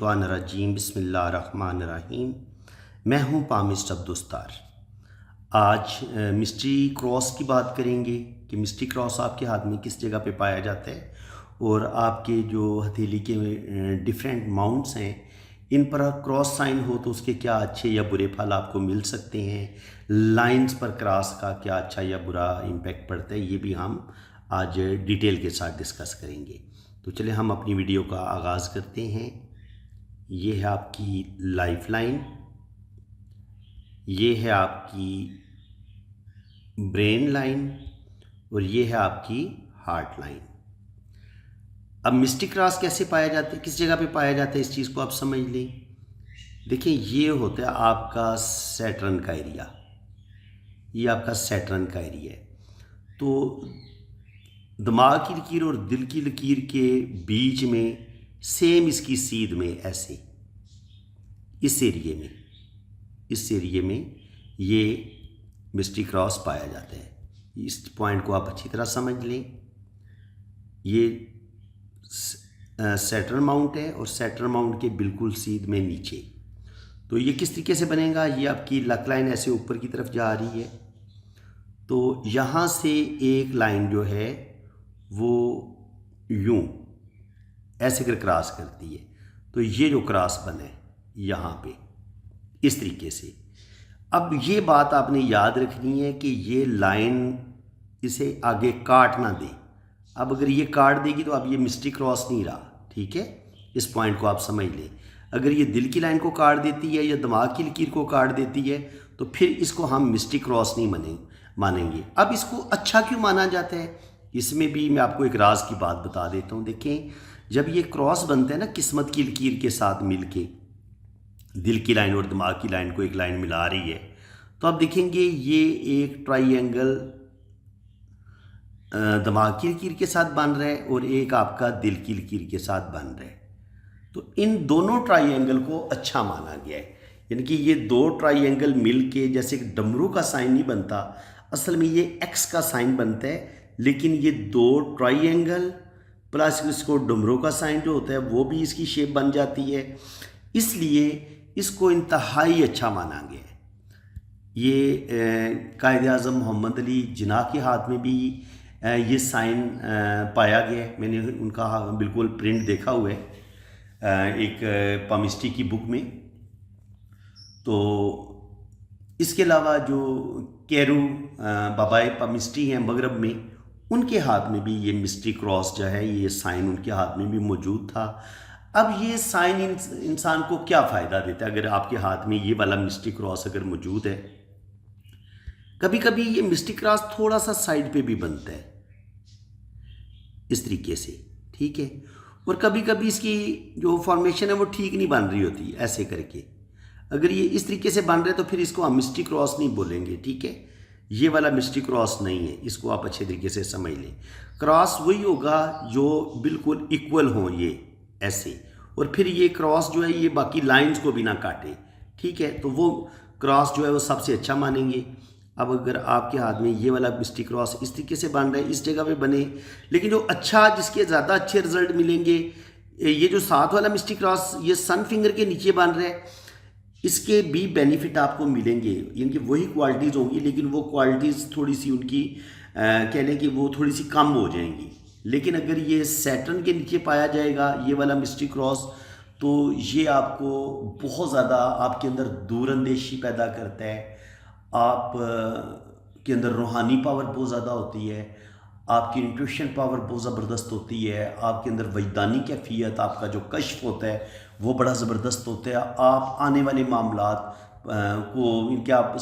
मिनशैतानिर्रजीम बिस्मिल्लाहिर्रहमानिर्रहीम। मैं हूँ पामिस्ट अब्दुस्तार। आज मिस्ट्री क्रॉस की बात करेंगे कि मिस्ट्री क्रॉस आपके हाथ में किस जगह पे पाया जाता है और आपके जो हथेली के डिफरेंट माउंट्स हैं इन पर क्रॉस साइन हो तो उसके क्या अच्छे या बुरे फल आपको मिल सकते हैं। लाइंस पर क्रॉस का क्या अच्छा या बुरा इम्पैक्ट पड़ता है, ये भी हम आज डिटेल के साथ डिस्कस करेंगे। तो चलिए हम अपनी वीडियो का आगाज़ करते हैं। ये है आपकी लाइफ लाइन, ये है आपकी ब्रेन लाइन और ये है आपकी हार्ट लाइन। अब मिस्टिक क्रॉस कैसे पाया जाता है, किस जगह पे पाया जाता है, इस चीज़ को आप समझ लें। देखिए ये होता है आपका सैटर्न का एरिया, ये आपका सैटर्न का एरिया है। तो दिमाग की लकीर और दिल की लकीर के बीच में सेम इसकी सीध में ऐसे इस एरिए में ये मिस्टिक क्रॉस पाया जाता है। इस पॉइंट को आप अच्छी तरह समझ लें। ये सैटर्न माउंट है और सैटर्न माउंट के बिल्कुल सीध में नीचे। तो ये किस तरीके से बनेगा, ये आपकी लक लाइन ऐसे ऊपर की तरफ जा रही है। तो यहाँ से एक लाइन जो है वो यूं ऐसे कर क्रॉस करती है। तो ये जो क्रॉस बना है यहाँ पे इस तरीके से। अब ये बात आपने याद रखनी है कि ये लाइन इसे आगे काट ना दे। अब अगर ये काट देगी तो अब ये मिस्टिक क्रॉस नहीं रहा, ठीक है। इस पॉइंट को आप समझ लें। अगर ये दिल की लाइन को काट देती है या दिमाग की लकीर को काट देती है तो फिर इसको हम मिस्टिक क्रॉस नहीं मानेंगे। अब इसको अच्छा क्यों माना जाता है, इसमें भी मैं आपको एक राज की बात बता देता हूँ। देखें, जब ये क्रॉस बनता है ना किस्मत की लकीर के साथ मिलके, दिल की लाइन और दिमाग की लाइन को एक लाइन मिला रही है, तो आप देखेंगे ये एक ट्राइंगल दिमाग की लकीर के साथ बन रहा है और एक आपका दिल की लकीर के साथ बन रहा है। तो इन दोनों ट्राइंगल को अच्छा माना गया है। यानी कि ये दो ट्राइंगल मिल के जैसे डमरू का साइन नहीं बनता, असल में ये एक्स का साइन बनता है। लेकिन ये दो ट्राइंगल प्लस इसको डमरू का साइन जो होता है वो भी इसकी शेप बन जाती है, इसलिए इसको इंतहाई अच्छा माना गया है। ये कायद आज़म मोहम्मद अली जिन्ना के हाथ में भी ये साइन पाया गया है। मैंने उनका बिल्कुल प्रिंट देखा हुआ है एक पामिस्ट्री की बुक में। तो इसके अलावा जो कैरू बाबाए पामिस्ट्री हैं मगरब में, उनके हाथ में भी ये मिस्ट्री क्रॉस जो है ये साइन उनके हाथ में भी मौजूद था। अब ये साइन इंसान को क्या फ़ायदा देता है अगर आपके हाथ में ये वाला मिस्ट्री क्रॉस अगर मौजूद है। कभी कभी ये मिस्ट्री क्रॉस थोड़ा सा साइड पे भी बनता है इस तरीके से, ठीक है। और कभी कभी इसकी जो फॉर्मेशन है वो ठीक नहीं बन रही होती ऐसे करके। अगर ये इस तरीके से बन रहे तो फिर इसको हम मिस्ट्री क्रॉस नहीं बोलेंगे, ठीक है। ये वाला मिस्ट्री क्रॉस नहीं है, इसको आप अच्छे तरीके से समझ लें। क्रॉस वही होगा जो बिल्कुल इक्वल हो ये ऐसे, और फिर ये क्रॉस जो है ये बाकी लाइंस को भी ना काटे, ठीक है। तो वो क्रॉस जो है वो सबसे अच्छा मानेंगे। अब अगर आपके हाथ में ये वाला मिस्ट्री क्रॉस इस तरीके से बन रहा है, इस जगह पे बने, लेकिन जो अच्छा जिसके ज़्यादा अच्छे रिजल्ट मिलेंगे, ये जो साथ वाला मिस्ट्री क्रॉस ये सन फिंगर के नीचे बन रहा है, इसके भी बेनिफिट आपको मिलेंगे। इनकी वही क्वालिटीज़ होंगी लेकिन वो क्वालिटीज़ थोड़ी सी उनकी कह लें कि वो थोड़ी सी कम हो जाएंगी। लेकिन अगर ये सैटर्न के नीचे पाया जाएगा ये वाला मिस्ट्री क्रॉस, तो ये आपको बहुत ज़्यादा आपके अंदर दूरअंदेशी पैदा करता है। आप के अंदर रूहानी पावर बहुत ज़्यादा होती है, आपकी इंट्यूशन पावर बहुत ज़बरदस्त होती है, आपके अंदर वैज्ञानिक कैफियत आपका जो कश्फ होता है वो बड़ा ज़बरदस्त होता है। आप आने वाले मामलात को इनके आप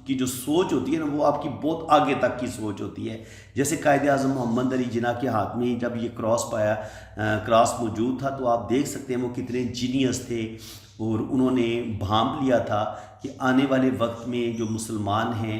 की जो सोच होती है ना वो आपकी बहुत आगे तक की सोच होती है। जैसे कायद आज़म मोहम्मद अली जिन्ना के हाथ में जब ये क्रॉस मौजूद था तो आप देख सकते हैं वो कितने जीनियस थे और उन्होंने भांप लिया था कि आने वाले वक्त में जो मुसलमान हैं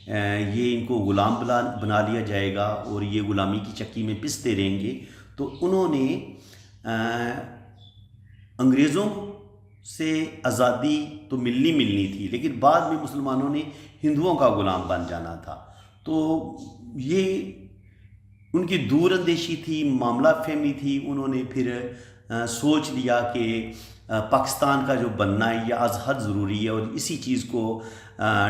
ये इनको ग़ुलाम बना लिया जाएगा और ये ग़ुलामी की चक्की में पिसते रहेंगे। तो उन्होंने अंग्रेज़ों से आज़ादी तो मिलनी थी लेकिन बाद में मुसलमानों ने हिंदुओं का ग़ुलाम बन जाना था। तो ये उनकी दूरअंदेशी थी, मामला फहमी थी। उन्होंने फिर सोच लिया कि पाकिस्तान का जो बनना है ये आज हद ज़रूरी है। और इसी चीज़ को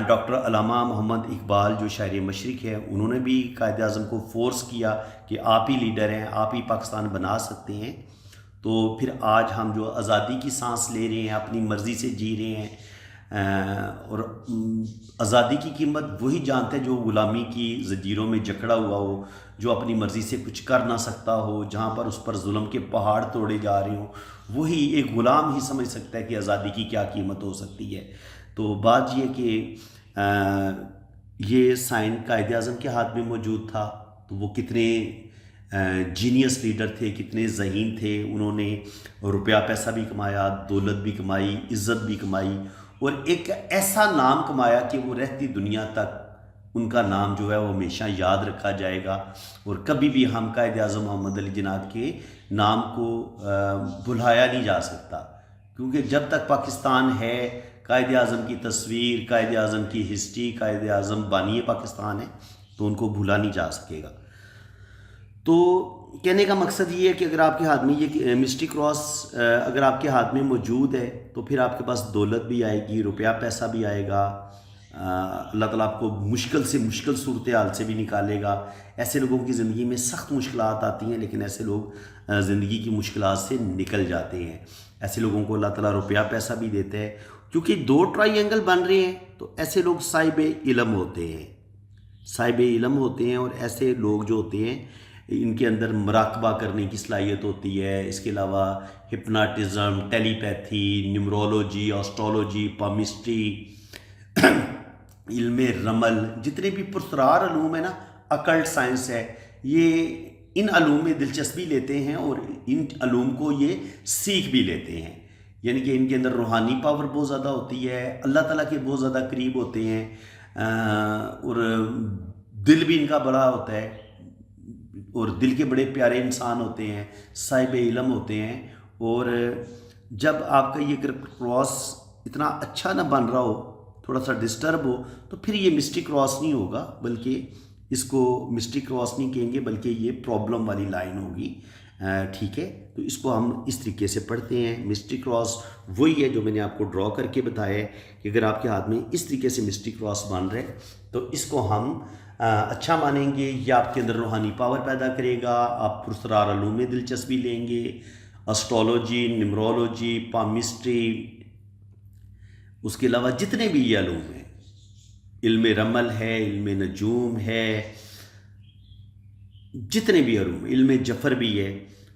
डॉक्टर अल्लामा मोहम्मद इकबाल जो शायर मशरिक़ है उन्होंने भी कायद आज़म को फोर्स किया कि आप ही लीडर हैं, आप ही पाकिस्तान बना सकते हैं। तो फिर आज हम जो आज़ादी की सांस ले रहे हैं, अपनी मर्ज़ी से जी रहे हैं, और आज़ादी की कीमत वही जानते हैं जो ग़ुलामी की ज़ंजीरों में जकड़ा हुआ हो, जो अपनी मर्ज़ी से कुछ कर ना सकता हो, जहाँ पर उस पर जुल्म के पहाड़ तोड़े जा रहे हों, वही एक ग़ुलाम ही समझ सकता है कि आज़ादी की क्या कीमत हो सकती है। तो बात ये कि ये साइन कायद आज़म के हाथ में मौजूद था, तो वो कितने जीनियस लीडर थे, कितने ज़हीन थे। उन्होंने रुपया पैसा भी कमाया, दौलत भी कमाई, इज़्ज़त भी कमाई, और एक ऐसा नाम कमाया कि वो रहती दुनिया तक उनका नाम जो है वो हमेशा याद रखा जाएगा। और कभी भी हम कायद आज़म मोहम्मद अली जिन्नाह के नाम को भुलाया नहीं जा सकता, क्योंकि जब तक पाकिस्तान है, कायद आज़म की तस्वीर, कायद आज़म की हिस्ट्री, कायद आज़म बानी पाकिस्तान है, तो उनको भूला नहीं जा सकेगा। तो कहने का मकसद ये है कि अगर आपके हाथ में ये मिस्ट्री क्रॉस अगर आपके हाथ में मौजूद है, तो फिर आपके पास दौलत भी आएगी, रुपया पैसा भी आएगा। अल्लाह ताला आपको मुश्किल से मुश्किल सूरत हाल से भी निकालेगा। ऐसे लोगों की ज़िंदगी में सख्त मुश्किलात आती हैं, लेकिन ऐसे लोग ज़िंदगी की मुश्किलात से निकल जाते हैं। ऐसे लोगों को अल्लाह ताला रुपया पैसा भी देता है, क्योंकि दो ट्रायंगल बन रहे हैं, तो ऐसे लोग साहिब इल्म होते हैं, साहिब इल्म होते हैं। और ऐसे लोग जो होते हैं इनके अंदर मुराकबा करने की सलाहियत होती है। इसके अलावा हिप्नाटिज़म, टेलीपैथी, न्यूमरोलॉजी, एस्ट्रोलॉजी, पामिस्ट्री, इल्मे रमल, जितने भी पुरस्कार अलूम है ना, अकल्ट साइंस है, ये इन अलूम में दिलचस्पी लेते हैं और इन अलूम को ये सीख भी लेते हैं। यानी कि इनके अंदर रूहानी पावर बहुत ज़्यादा होती है, अल्लाह ताला के बहुत ज़्यादा करीब होते हैं, और दिल भी इनका बड़ा होता है, और दिल के बड़े प्यारे इंसान होते हैं, साहिब इल्म होते हैं। और जब आपका ये क्रॉस इतना अच्छा ना बन रहा हो, थोड़ा सा डिस्टर्ब हो, तो फिर ये मिस्ट्री क्रॉस नहीं होगा, बल्कि इसको मिस्ट्री क्रॉस नहीं कहेंगे, बल्कि ये प्रॉब्लम वाली लाइन होगी। ठीक है, तो इसको हम इस तरीके से पढ़ते हैं। मिस्ट्री क्रॉस वही है जो मैंने आपको ड्रॉ करके बताया है कि अगर आपके हाथ में इस तरीके से मिस्ट्री क्रॉस बन रहे तो इसको हम अच्छा मानेंगे। ये आपके अंदर रूहानी पावर पैदा करेगा, आप पुरस्कार अलूम में दिलचस्पी लेंगे, एस्ट्रोलॉजी, न्यूमरोलॉजी, पामिस्ट्री, उसके अलावा जितने भी ये अलूम हैं, इल्मे रमल है, इल्मे नजूम है, जितने भी अलूम, इल्मे जफ़र भी है,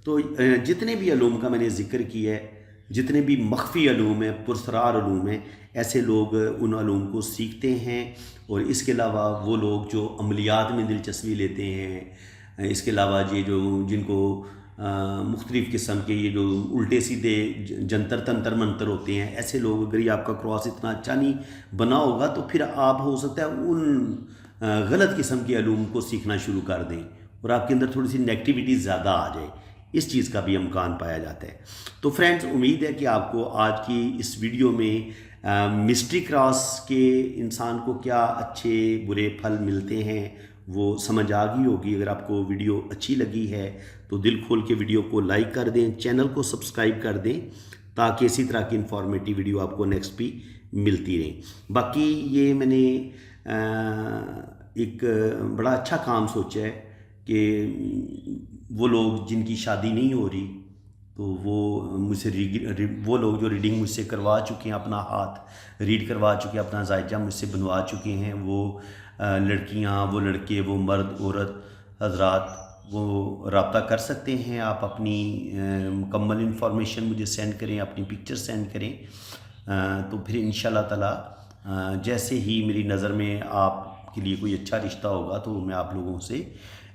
तो जितने भी अलूम का मैंने ज़िक्र किया है, जितने भी मख्फी अलूम है, पुरस्कार अलूम है, ऐसे लोग उन अलूम को सीखते हैं। और इसके अलावा वो लोग जो अमलियात में दिलचस्पी लेते हैं, इसके अलावा ये जो जिनको मुख्तलिफ़ किस्म के ये जो उल्टे सीधे जंतर तंत्र मंतर होते हैं, ऐसे लोग, अगर ये आपका क्रॉस इतना अच्छा नहीं बना होगा तो फिर आप हो सकता है उन गलत किस्म के अलूम को सीखना शुरू कर दें और आपके अंदर थोड़ी सी नेगेटिविटी ज़्यादा आ जाए। इस चीज़ का भी इम्कान पाया जाता है। तो फ्रेंड्स, उम्मीद है कि आपको आज की इस वीडियो में मिस्ट्री क्रॉस के इंसान को क्या अच्छे बुरे फल मिलते हैं वो समझ आ गई होगी। अगर आपको वीडियो अच्छी लगी है तो दिल खोल के वीडियो को लाइक कर दें, चैनल को सब्सक्राइब कर दें, ताकि इसी तरह की इन्फॉर्मेटिव वीडियो आपको नेक्स्ट भी मिलती रहे। बाकी ये मैंने एक बड़ा अच्छा काम सोचा है कि वो लोग जिनकी शादी नहीं हो रही, तो वो मुझसे वो लोग जो रीडिंग मुझसे करवा चुके हैं, अपना हाथ रीड करवा चुके हैं, अपना जायजा मुझसे बनवा चुके हैं, वो लड़कियां, वो लड़के, वो मर्द औरत हजरात, वो रब्ता कर सकते हैं। आप अपनी मुकम्मल इन्फॉर्मेशन मुझे सेंड करें, अपनी पिक्चर सेंड करें, तो फिर इंशाल्लाह ताला जैसे ही मेरी नज़र में आपके लिए कोई अच्छा रिश्ता होगा तो मैं आप लोगों से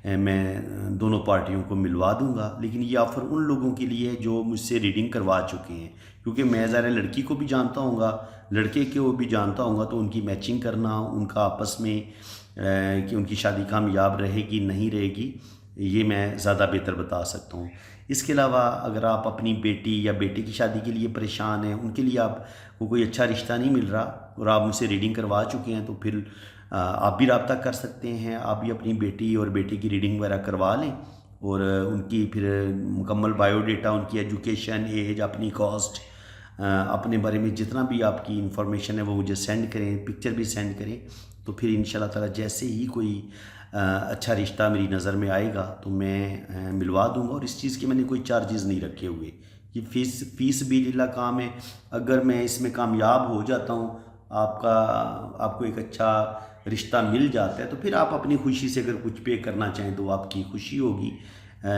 मैं दोनों पार्टियों को मिलवा दूंगा। लेकिन ये ऑफ़र उन लोगों के लिए है जो मुझसे रीडिंग करवा चुके हैं, क्योंकि मैं ज़रा लड़की को भी जानता हूँगा, लड़के को भी जानता हूँगा, तो उनकी मैचिंग करना, उनका आपस में कि उनकी शादी कामयाब रहेगी नहीं रहेगी, ये मैं ज़्यादा बेहतर बता सकता हूँ। इसके अलावा अगर आप अपनी बेटी या बेटे की शादी के लिए परेशान हैं, उनके लिए आपको कोई अच्छा रिश्ता नहीं मिल रहा और आप मुझसे रीडिंग करवा चुके हैं, तो फिर आप भी रब्ता कर सकते हैं। आप भी अपनी बेटी और बेटे की रीडिंग वगैरह करवा लें और उनकी फिर मुकम्मल बायोडेटा, उनकी एजुकेशन, एज, अपनी कॉस्ट, अपने बारे में जितना भी आपकी इंफॉर्मेशन है वो मुझे सेंड करें, पिक्चर भी सेंड करें। तो फिर इंशाल्लाह ताला जैसे ही कोई अच्छा रिश्ता मेरी नज़र में आएगा तो मैं मिलवा दूंगा। और इस चीज़ के मैंने कोई चार्जेस नहीं रखे हुए, ये फ़ीस भी लीला काम है। अगर मैं इसमें कामयाब हो जाता हूँ, आपको एक अच्छा रिश्ता मिल जाता है, तो फिर आप अपनी खुशी से अगर कुछ पे करना चाहें तो आपकी खुशी होगी।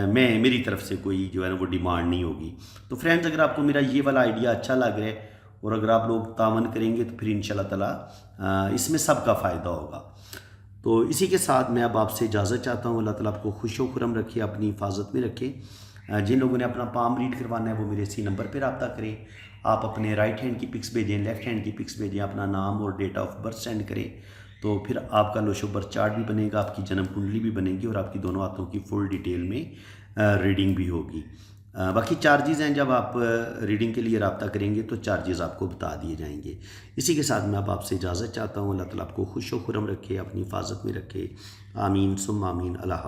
मेरी तरफ से कोई जो है ना वो डिमांड नहीं होगी। तो फ्रेंड्स, अगर आपको मेरा ये वाला आइडिया अच्छा लग रहा है और अगर आप लोग तावन करेंगे तो फिर इंशाल्लाह ताला इसमें सबका फ़ायदा होगा। तो इसी के साथ मैं अब आपसे इजाज़त चाहता हूँ। अल्लाह ताला आपको खुश व खुरम रखे, अपनी हिफाजत में रखे। जिन लोगों ने अपना पाम रीड करवाना है वो मेरे इसी नंबर पर रब्ता करें। आप अपने राइट हैंड की पिक्स भेजें, लेफ़्ट हैंड की पिक्स भेजें, अपना नाम और डेट ऑफ बर्थ सेंड करें। तो फिर आपका लोशो बर्थ चार्ट भी बनेगा, आपकी जन्म कुंडली भी बनेगी और आपकी दोनों हाथों की फुल डिटेल में रीडिंग भी होगी। बाकी चार्जेज़ हैं, जब आप रीडिंग के लिए रब्ता करेंगे तो चार्जेज़ आपको बता दिए जाएंगे। इसी के साथ मैं अब आपसे इजाज़त चाहता हूँ। अल्लाह ताला आपको खुश व खुरम रखे, अपनी हिफाजत में रखे। आमीन सुम्मा आमीन। अल्लाह।